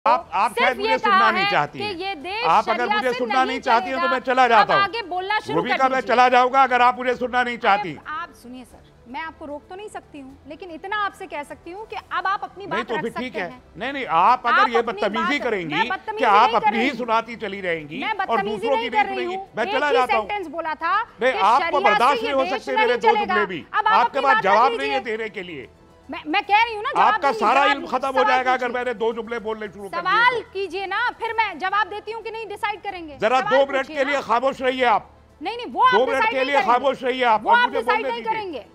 आप शायद मुझे सुनना नहीं चाहती हैं। आप अगर मुझे सुनना नहीं चाहती हैं तो मैं चला जाता हूँ। आगे बोलना शुरू भूमिका मैं चला जाऊंगा अगर आप मुझे सुनना नहीं चाहती। आप सुनिए सर, मैं आपको रोक तो नहीं सकती हूँ, लेकिन इतना आपसे कह सकती हूँ कि अब आप अपनी बात रख सकते हैं। नहीं, आप अगर ये बदतमीजी करेंगी कि आप अपनी ही सुनाती चली रहेंगी और दूसरों की नहीं सुनेंगी, मैं चला जाता हूँ। सेंटेंस बोला था नहीं, आपको बर्दाश्त नहीं हो सकते मेरे दो जुमले भी। आपके पास जवाब नहीं है देने के लिए। मैं कह रही हूँ ना, आपका सारा इल्म खत्म हो जाएगा अगर मैंने दो जुमले बोलने शुरू कर दिए। सवाल कीजिए ना, फिर मैं जवाब देती हूँ कि नहीं डिसाइड करेंगे। जरा 2 मिनट के लिए खामोश रहिए आप। नहीं, वो आप 2 मिनट के लिए खामोश रहिए आप। वो आप डिसाइड नहीं करेंगे।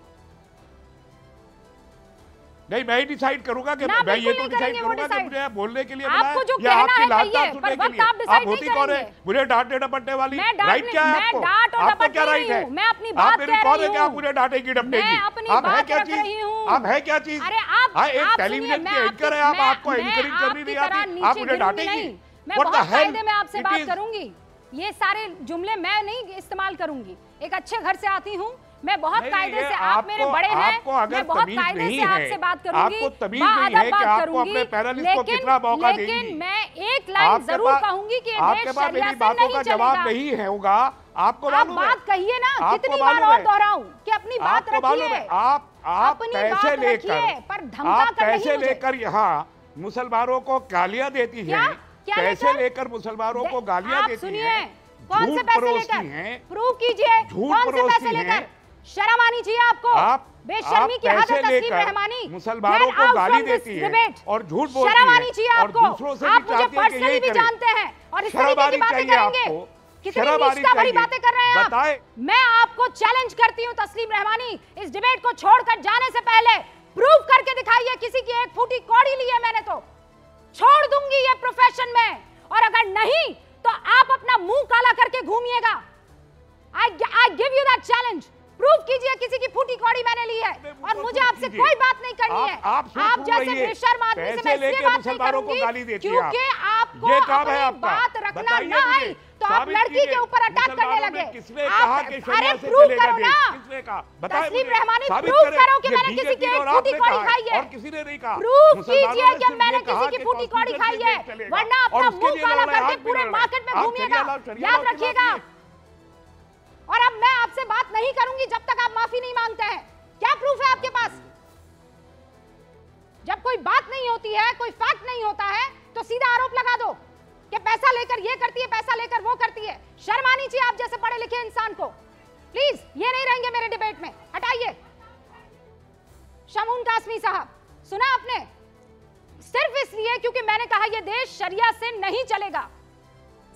नहीं, मैं ही डिसाइड करूंगा कि मैं ये तो डिसाइड करूंगा कि मुझे बोलने के लिए आपको जो कहना है कहिए, पर वक्त आप डिसाइड नहीं करेंगे। मुझे डांटने डपटने वाली राइट क्या है आपको? आपको क्या राइट है? मैं अपनी बात कह रही हूं। क्या मुझे डांटेगी डपटेगी? आप है क्या चीज? आप है क्या चीज? अरे आप एक टेलीविजन की एंकर है आप, आपको एंकरिंग करनी नहीं आती, आप मुझे डांटेगी? मैं बहुत फायदे में आपसे बात करूंगी। ये सारे जुमले मैं नहीं इस्तेमाल करूंगी। एक अच्छे घर से आती हूँ, मैं बहुत कायदे से, आप मेरे बड़े हैं, मैं बहुत कायदे से आपसे बात करूंगी, बात करूंगी, लेकिन मैं एक लाइन जरूर कहूंगी कि आपके पास मेरी बातों का जवाब नहीं है होगा। आपको आप बात कहिए ना, कितनी बार और दोहराऊं कि अपनी बात रखिए। आप पैसे लेकर, पर धमका कर पैसे लेकर यहाँ मुसलमानों को गालियां देती हैं, पैसे लेकर मुसलमानों को गालियां देती हैं, कौन से पैसे लेकर? प्रूव कीजिए, कौन से पैसे लेकर? शर्म आनी चाहिए आपको। बेशर्मी की हद है तस्लीम रहमानी। मुसलमानों को गाली देती है और झूठ बोलती है। शर्म आनी चाहिए आपको। आप मुझे पर्सनली भी जानते हैं और इस तरीके की बातें करेंगे। कितनी निष्ठा भरी बातें कर रहे हैं आप। मैं आपको चैलेंज करती हूँ तस्लीम रहमानी, इस डिबेट को छोड़कर जाने से पहले प्रूव करके दिखाइए। किसी की एक फूटी कौड़ी ली है मैंने तो छोड़ दूंगी ये प्रोफेशन में, और अगर नहीं तो आप अपना मुंह काला करके घूमिएगा। I give you that challenge। Prove कीजिए किसी की फूटी कौड़ी मैंने ली है, और मुझे आपसे कोई बात नहीं करनी है। आप जैसे बेशर्म आदमी से मैं इसलिए बात नहीं करूंगी क्योंकि आपको अपनी बात रखना ना आई तो आप लड़की के ऊपर अटैक करने लगे। अरे प्रूव करो ना तस्लीम रहमानी, प्रूव करो कि मैंने किसी की एक फूटी कौड़ी खाई है। प्रूव कीजिए कि मैंने किसी की फूटी कौड़ी खाई है, वरना अपना मुंह काला करके पूरे मार्केट में घूमिएगा। याद रखिएगा। और अब मैं आपसे बात नहीं करूंगी जब तक आप माफी नहीं मांगते हैं। क्या प्रूफ है आपके पास? जब कोई बात नहीं होती है, कोई फैक्ट नहीं होता है, तो सीधा आरोप लगा दो कि पैसा लेकर ये करती है, पैसा लेकर वो करती है। शर्म आनी चाहिए आप जैसे पढ़े लिखे इंसान को। प्लीज ये नहीं रहेंगे मेरे डिबेट में, हटाइए। शमून कासमी साहब, सुना आपने? सिर्फ इसलिए क्योंकि मैंने कहा यह देश शरिया से नहीं चलेगा,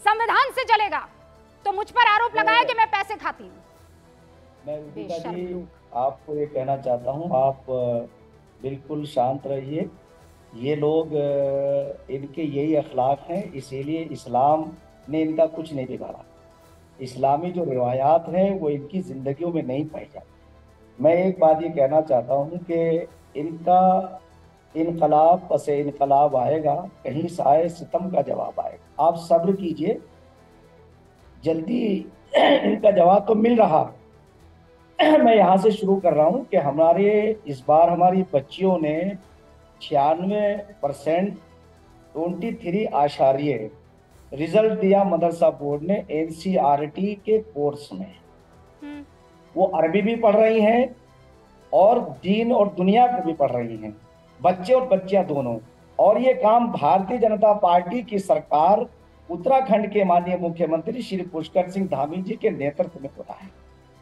संविधान से चलेगा, तो मुझ पर आरोप लगाया कि मैं पैसे खाती हूँ। मैं रूबिका जी आपको ये कहना चाहता हूँ, आप बिल्कुल शांत रहिए। ये लोग इनके यही अखलाक हैं, इसीलिए इस्लाम ने इनका कुछ नहीं बिगाड़ा। इस्लामी जो रिवायात हैं वो इनकी ज़िंदगियों में नहीं पाई जाती। मैं एक बात ये कहना चाहता हूँ कि इनका इनकलाब पसे इनकलाब आएगा, कहीं साए सितम का जवाब आएगा। आप सब्र कीजिए, जल्दी इनका जवाब तो मिल रहा। मैं यहाँ से शुरू कर रहा हूँ कि हमारे इस बार हमारी बच्चियों ने 96% 23 आशार्य रिजल्ट दिया मदरसा बोर्ड ने NCERT के कोर्स में। वो अरबी भी पढ़ रही हैं और दीन और दुनिया को भी पढ़ रही हैं, बच्चे और बच्चियां दोनों। और ये काम भारतीय जनता पार्टी की सरकार, उत्तराखंड के माननीय मुख्यमंत्री श्री पुष्कर सिंह धामी जी के नेतृत्व में हो रहा है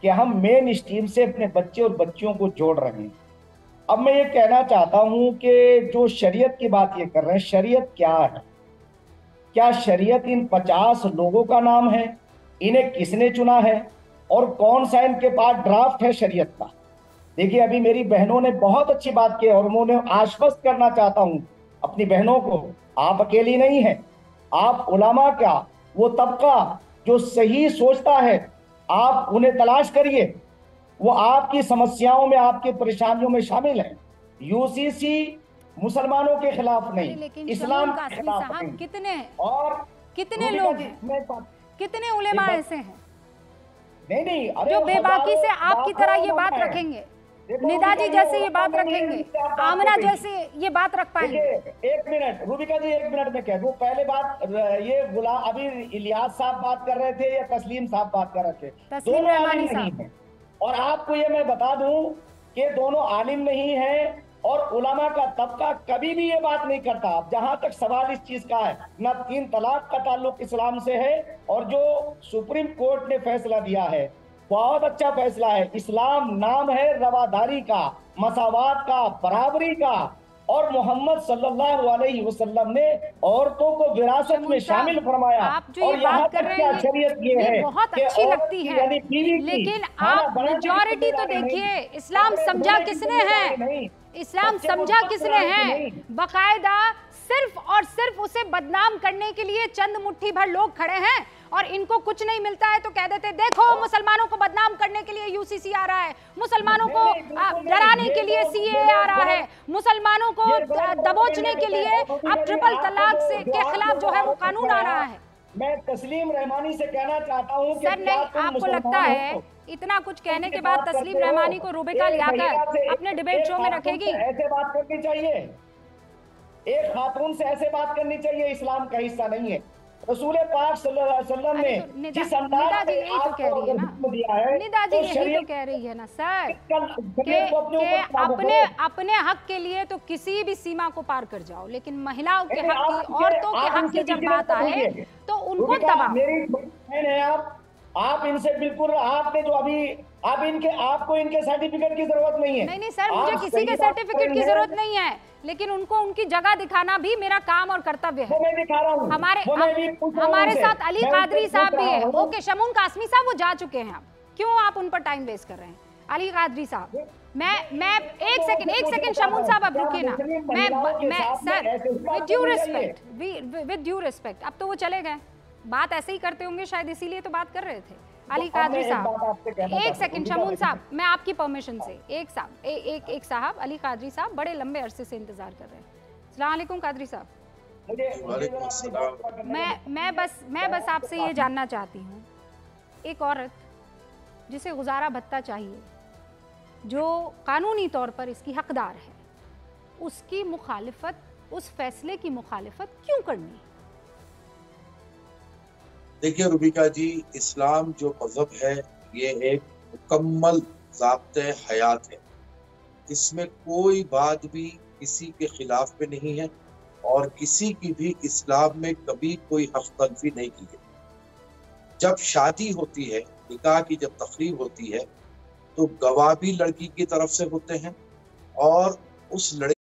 कि हम मेन स्ट्रीम से अपने बच्चे और बच्चियों को जोड़ रहे हैं। अब मैं ये कहना चाहता हूं कि जो शरीयत की बात ये कर रहे हैं, शरीयत क्या है? क्या शरीयत इन 50 लोगों का नाम है? इन्हें किसने चुना है और कौन सा इनके पास ड्राफ्ट है शरीयत का? देखिए, अभी मेरी बहनों ने बहुत अच्छी बात की और मैं उन्हें आश्वस्त करना चाहता हूं अपनी बहनों को, आप अकेली नहीं है। आप उलमा क्या, वो तबका जो सही सोचता है, आप उन्हें तलाश करिए, वो आपकी समस्याओं में, आपकी परेशानियों में शामिल है। यूसीसी मुसलमानों के खिलाफ नहीं, इस्लाम के खिलाफ नहीं। कितने और कितने लोग हैं, कितने उलेमा ऐसे हैं नहीं, अरे जो बेबाकी से आपकी तरह ये बात रखेंगे? निदा जी जैसे ये बात रखेंगे, आमना जैसे ये बात रख पाएंगे। एक मिनट रूबिका जी, 1 मिनट में कह दूं। पहले बात ये अभी इलियास साहब बात कर रहे थे या तस्लीम साहब बात कर रहे थे? तस्लीम रहमानी साहब। और आपको ये मैं बता दूं कि दोनों आलिम नहीं है और उलमा का तबका कभी भी ये बात नहीं करता। जहां तक सवाल इस चीज का है, न 3 तलाक का ताल्लुक इस्लाम से है, और जो सुप्रीम कोर्ट ने फैसला दिया है बहुत अच्छा फैसला है। इस्लाम नाम है रवादारी का, मसावात का, बराबरी का, और मोहम्मद सल्लल्लाहु अलैहि वसल्लम ने औरतों को विरासत में शामिल फरमाया। आप जो ये बात कर रहे हैं ये बहुत अच्छी लगती है, लेकिन आप मेजॉरिटी तो देखिए, इस्लाम समझा किसने है? इस्लाम समझा किसने है? बकायदा सिर्फ और सिर्फ उसे बदनाम करने के लिए चंद मुट्ठी भर लोग खड़े हैं, और इनको कुछ नहीं मिलता है तो कह देते देखो मुसलमानों को बदनाम करने के लिए यूसीसी आ रहा है, मुसलमानों को डराने के लिए सीएए आ रहा है, मुसलमानों को दबोचने के लिए अब ट्रिपल तलाक से के खिलाफ जो है वो कानून आ रहा है। मैं तस्लीम रहमानी से कहना चाहता हूं कि सर नहीं, आपको लगता है इतना कुछ कहने के बाद तस्लीम रहमानी को रूबिका लियाकत अपने डिबेट शो में रखेगी? ऐसे बात करनी चाहिए, एक खातून से ऐसे बात करनी चाहिए? इस्लाम का हिस्सा नहीं है। रसूल पाक सल्लल्लाहु अलैहि वसल्लम ने जिस अंदाज से यही तो कह रही है ना, दिया है, निदा जी यही तो कह रही है ना सर, कि अपने हक के लिए तो किसी भी सीमा को पार कर जाओ, लेकिन महिलाओं के हक की, औरतों के हक की जब बात आए तो उनको दबाओ। मेरी बहन है आप इनसे बिल्कुल, आपने जो अभी आपको इनके सर्टिफिकेट की जरूरत नहीं है। नहीं सर, मुझे किसी के सर्टिफिकेट की जरूरत नहीं है, लेकिन उनको उनकी जगह दिखाना भी मेरा काम और कर्तव्य है। मैं दिखा रहा हूं। हमारे साथ अली कादरी साहब भी है। ओके, शमून कासमी साहब वो जा चुके हैं, क्यों आप उन पर टाइम वेस्ट कर रहे हैं? अली कादरी साहब, मैं एक सेकंड शमून साहब अब रुकिए ना। मैं सर विद ड्यू रिस्पेक्ट, अब तो वो चले गए, बात ऐसे ही करते होंगे शायद, इसीलिए तो बात कर रहे थे। अली कादरी साहब, एक सेकंड शमून साहब, मैं आपकी परमिशन से एक साहब अली कादरी साहब बड़े लंबे अरसे से इंतजार कर रहे हैं। अस्सलाम वालेकुम कादरी साहब। मैं बस आपसे ये जानना चाहती हूँ, एक औरत जिसे गुजारा भत्ता चाहिए, जो कानूनी तौर पर इसकी हकदार है, उसकी मुखालिफत, उस फैसले की मुखालिफत क्यों करनी? देखिए रूबिका जी, इस्लाम जो मजहब है ये एक मुकम्मल ज़ाब्ते हयात है, इसमें कोई बात भी किसी के खिलाफ में नहीं है, और किसी की भी इस्लाम में कभी कोई हक तलफी नहीं की है। जब शादी होती है, निकाह की जब तकरीब होती है, तो गवाह भी लड़की की तरफ से होते हैं, और उस लड़की